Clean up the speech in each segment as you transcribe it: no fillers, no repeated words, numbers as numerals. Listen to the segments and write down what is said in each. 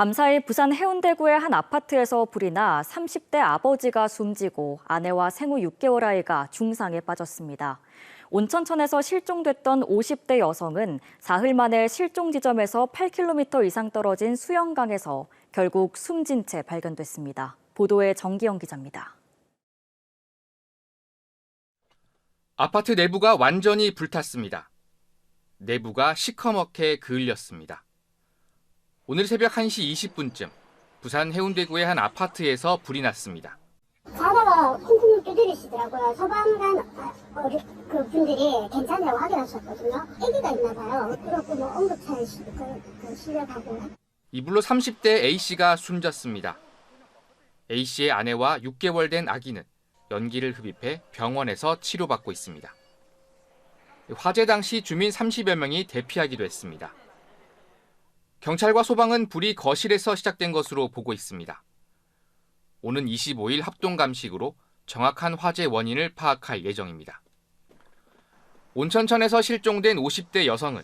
밤사이 부산 해운대구의 한 아파트에서 불이 나 30대 아버지가 숨지고 아내와 생후 6개월 아이가 중상에 빠졌습니다. 온천천에서 실종됐던 50대 여성은 사흘 만에 실종 지점에서 8km 이상 떨어진 수영강에서 결국 숨진 채 발견됐습니다. 보도에 정기영 기자입니다. 아파트 내부가 완전히 불탔습니다. 내부가 시커멓게 그을렸습니다. 오늘 새벽 1시 20분쯤 부산 해운대구의 한 아파트에서 불이 났습니다. 자다가 쿵쿵 두드리시더라고요. 소방관 그 분들이 괜찮다고 확인하셨거든요. 아기가 있나 봐요. 그렇고 뭐 응급차에 실려가고. 이불로 30대 A씨가 숨졌습니다. A씨의 아내와 6개월 된 아기는 연기를 흡입해 병원에서 치료받고 있습니다. 화재 당시 주민 30여 명이 대피하기도 했습니다. 경찰과 소방은 불이 거실에서 시작된 것으로 보고 있습니다. 오는 25일 합동감식으로 정확한 화재 원인을 파악할 예정입니다. 온천천에서 실종된 50대 여성은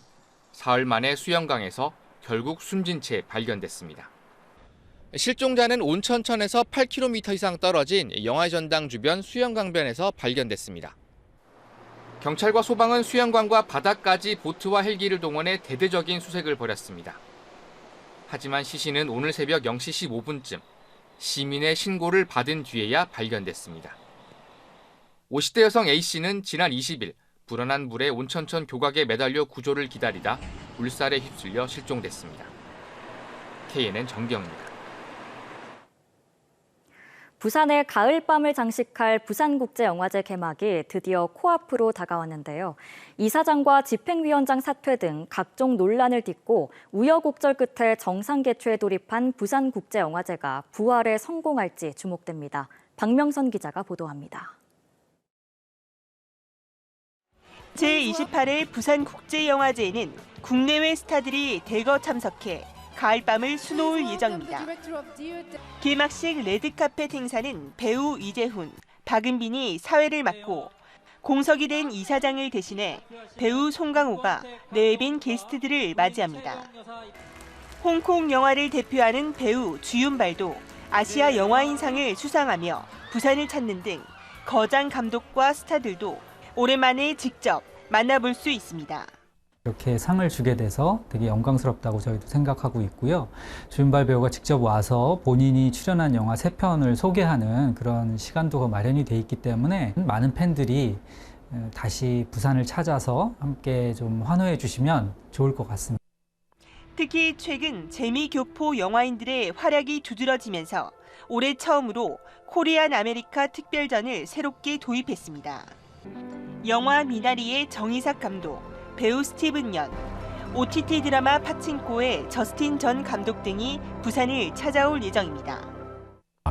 사흘 만에 수영강에서 결국 숨진 채 발견됐습니다. 실종자는 온천천에서 8km 이상 떨어진 영화전당 주변 수영강변에서 발견됐습니다. 경찰과 소방은 수영강과 바다까지 보트와 헬기를 동원해 대대적인 수색을 벌였습니다. 하지만 시신은 오늘 새벽 0시 15분쯤 시민의 신고를 받은 뒤에야 발견됐습니다. 50대 여성 A씨는 지난 20일 불어난 물에 온천천 교각에 매달려 구조를 기다리다 물살에 휩쓸려 실종됐습니다. KNN 정기영입니다. 부산의 가을밤을 장식할 부산국제영화제 개막이 드디어 코앞으로 다가왔는데요. 이사장과 집행위원장 사퇴 등 각종 논란을 딛고 우여곡절 끝에 정상 개최에 돌입한 부산국제영화제가 부활에 성공할지 주목됩니다. 박명선 기자가 보도합니다. 제28회 부산국제영화제에는 국내외 스타들이 대거 참석해 가을밤을 수놓을 예정입니다. 개막식 레드카펫 행사는 배우 이재훈, 박은빈이 사회를 맡고 공석이 된 이사장을 대신해 배우 송강호가 내외빈 게스트들을 맞이합니다. 홍콩 영화를 대표하는 배우 주윤발도 아시아 영화인상을 수상하며 부산을 찾는 등 거장 감독과 스타들도 오랜만에 직접 만나볼 수 있습니다. 이렇게 상을 주게 돼서 되게 영광스럽다고 저희도 생각하고 있고요. 주윤발 배우가 직접 와서 본인이 출연한 영화 3편을 소개하는 그런 시간도 마련이 돼 있기 때문에 많은 팬들이 다시 부산을 찾아서 함께 좀 환호해 주시면 좋을 것 같습니다. 특히 최근 재미교포 영화인들의 활약이 두드러지면서 올해 처음으로 코리안 아메리카 특별전을 새롭게 도입했습니다. 영화 미나리의 정이삭 감독, 배우 스티븐 연, OTT 드라마 파친코의 저스틴 전 감독 등이 부산을 찾아올 예정입니다.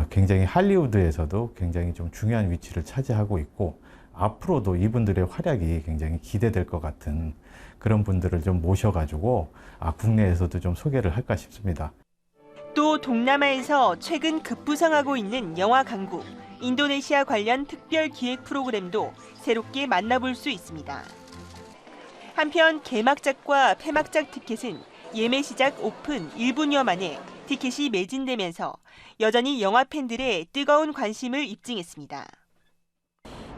굉장히 할리우드에서도 굉장히 좀 중요한 위치를 차지하고 있고 앞으로도 이분들의 활약이 굉장히 기대될 것 같은 그런 분들을 좀 모셔가지고 국내에서도 좀 소개를 할까 싶습니다. 또 동남아에서 최근 급부상하고 있는 영화 강국, 인도네시아 관련 특별 기획 프로그램도 새롭게 만나볼 수 있습니다. 한편 개막작과 폐막작 티켓은 예매 시작 오픈 1분여 만에 티켓이 매진되면서 여전히 영화 팬들의 뜨거운 관심을 입증했습니다.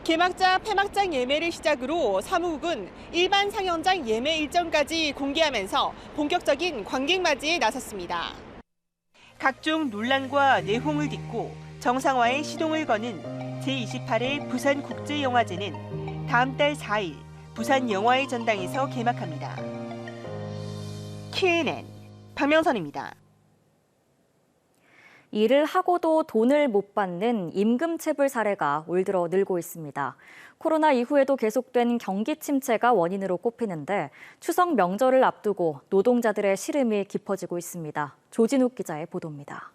개막작, 폐막작 예매를 시작으로 사무국은 일반 상영장 예매 일정까지 공개하면서 본격적인 관객 맞이에 나섰습니다. 각종 논란과 내홍을 딛고 정상화에 시동을 거는 제28회 부산국제영화제는 다음 달 4일 부산 영화의 전당에서 개막합니다. KNN 박명선입니다. 일을 하고도 돈을 못 받는 임금체불 사례가 올 들어 늘고 있습니다. 코로나 이후에도 계속된 경기 침체가 원인으로 꼽히는데 추석 명절을 앞두고 노동자들의 시름이 깊어지고 있습니다. 조진욱 기자의 보도입니다.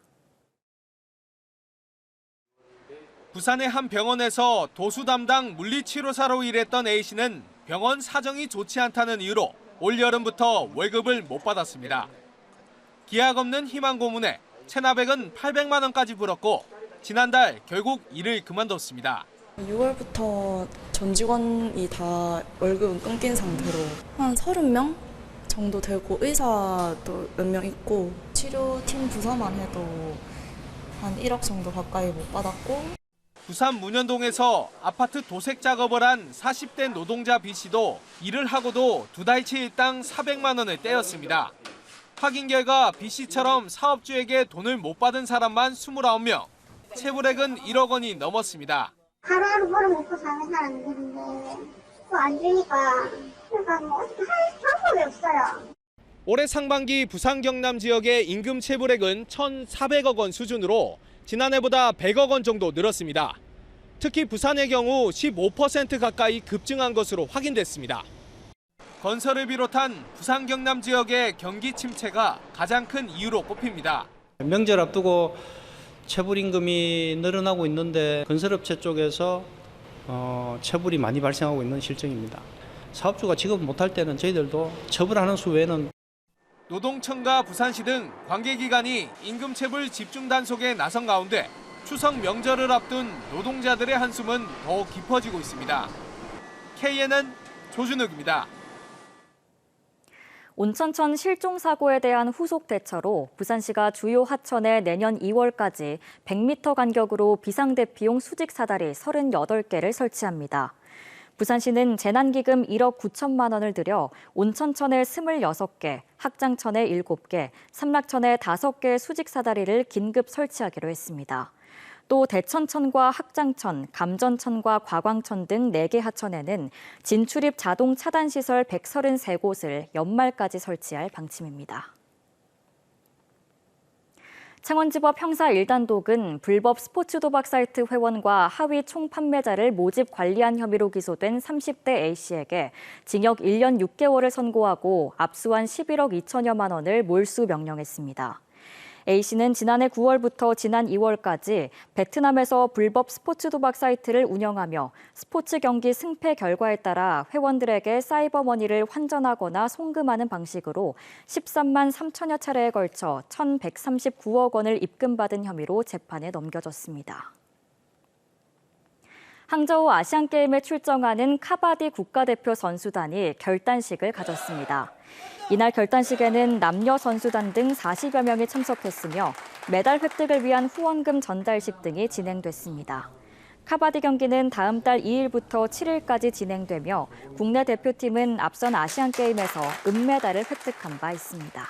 부산의 한 병원에서 도수 담당 물리치료사로 일했던 A씨는 병원 사정이 좋지 않다는 이유로 올여름부터 월급을 못 받았습니다. 기약 없는 희망 고문에 체납액은 800만 원까지 불었고 지난달 결국 일을 그만뒀습니다. 6월부터 전 직원이 다 월급은 끊긴 상태로 한 30명 정도 되고 의사도 몇 명 있고 치료팀 부서만 해도 한 1억 정도 가까이 못 받았고 부산 문현동에서 아파트 도색 작업을 한 40대 노동자 B 씨도 일을 하고도 2달치 일당 400만 원을 떼었습니다. 확인 결과 B 씨처럼 사업주에게 돈을 못 받은 사람만 29명, 체불액은 1억 원이 넘었습니다. 하루하루 벌어먹고 사는 사람들인데 그거 안 주니까 그러니까 뭐 어떻게 할 방법이 없어요. 올해 상반기 부산 경남 지역의 임금 체불액은 1,400억 원 수준으로 지난해보다 100억 원 정도 늘었습니다. 특히 부산의 경우 15% 가까이 급증한 것으로 확인됐습니다. 건설을 비롯한 부산 경남 지역의 경기 침체가 가장 큰 이유로 꼽힙니다. 명절 앞두고 체불임금이 늘어나고 있는데 건설업체 쪽에서 체불이 많이 발생하고 있는 실정입니다. 사업주가 지급 못할 때는 저희들도 처벌하는 수 외에는 노동청과 부산시 등 관계기관이 임금체불 집중 단속에 나선 가운데 추석 명절을 앞둔 노동자들의 한숨은 더욱 깊어지고 있습니다. KNN 조준욱입니다. 온천천 실종 사고에 대한 후속 대처로 부산시가 주요 하천에 내년 2월까지 100m 간격으로 비상대피용 수직 사다리 38개를 설치합니다. 부산시는 재난기금 1억 9천만 원을 들여 온천천에 26개, 학장천에 7개, 삼락천에 5개의 수직 사다리를 긴급 설치하기로 했습니다. 또 대천천과 학장천, 감전천과 과광천 등 4개 하천에는 진출입 자동 차단 시설 133곳을 연말까지 설치할 방침입니다. 창원지법 형사 1단독은 불법 스포츠 도박 사이트 회원과 하위 총판매자를 모집 관리한 혐의로 기소된 30대 A씨에게 징역 1년 6개월을 선고하고 압수한 11억 2천여만 원을 몰수 명령했습니다. A씨는 지난해 9월부터 지난 2월까지 베트남에서 불법 스포츠 도박 사이트를 운영하며 스포츠 경기 승패 결과에 따라 회원들에게 사이버머니를 환전하거나 송금하는 방식으로 13만 3천여 차례에 걸쳐 1,139억 원을 입금받은 혐의로 재판에 넘겨졌습니다. 항저우 아시안게임에 출정하는 카바디 국가대표 선수단이 결단식을 가졌습니다. 이날 결단식에는 남녀 선수단 등 40여 명이 참석했으며 메달 획득을 위한 후원금 전달식 등이 진행됐습니다. 카바디 경기는 다음 달 2일부터 7일까지 진행되며 국내 대표팀은 앞선 아시안게임에서 은메달을 획득한 바 있습니다.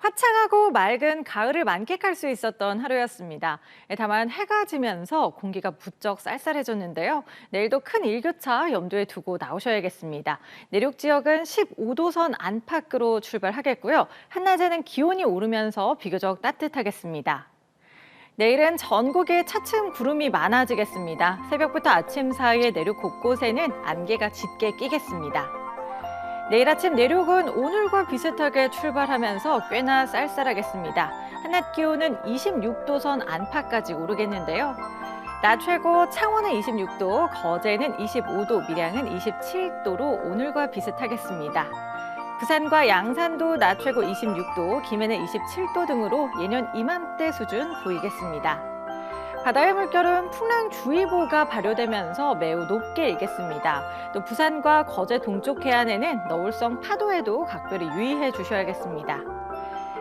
화창하고 맑은 가을을 만끽할 수 있었던 하루였습니다. 다만 해가 지면서 공기가 부쩍 쌀쌀해졌는데요. 내일도 큰 일교차 염두에 두고 나오셔야겠습니다. 내륙 지역은 15도선 안팎으로 출발하겠고요. 한낮에는 기온이 오르면서 비교적 따뜻하겠습니다. 내일은 전국에 차츰 구름이 많아지겠습니다. 새벽부터 아침 사이에 내륙 곳곳에는 안개가 짙게 끼겠습니다. 내일 아침 내륙은 오늘과 비슷하게 출발하면서 꽤나 쌀쌀하겠습니다. 한낮 기온은 26도선 안팎까지 오르겠는데요. 낮 최고 창원은 26도, 거제는 25도, 밀양은 27도로 오늘과 비슷하겠습니다. 부산과 양산도 낮 최고 26도, 김해는 27도 등으로 예년 이맘때 수준 보이겠습니다. 바다의 물결은 풍랑주의보가 발효되면서 매우 높게 일겠습니다. 또 부산과 거제 동쪽 해안에는 너울성 파도에도 각별히 유의해 주셔야겠습니다.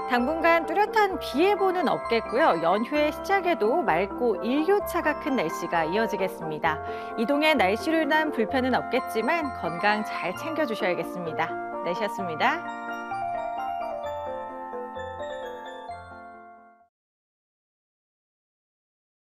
당분간 뚜렷한 비 예보는 없겠고요. 연휴의 시작에도 맑고 일교차가 큰 날씨가 이어지겠습니다. 이동에 날씨로 인한 불편은 없겠지만 건강 잘 챙겨주셔야겠습니다. 날씨였습니다.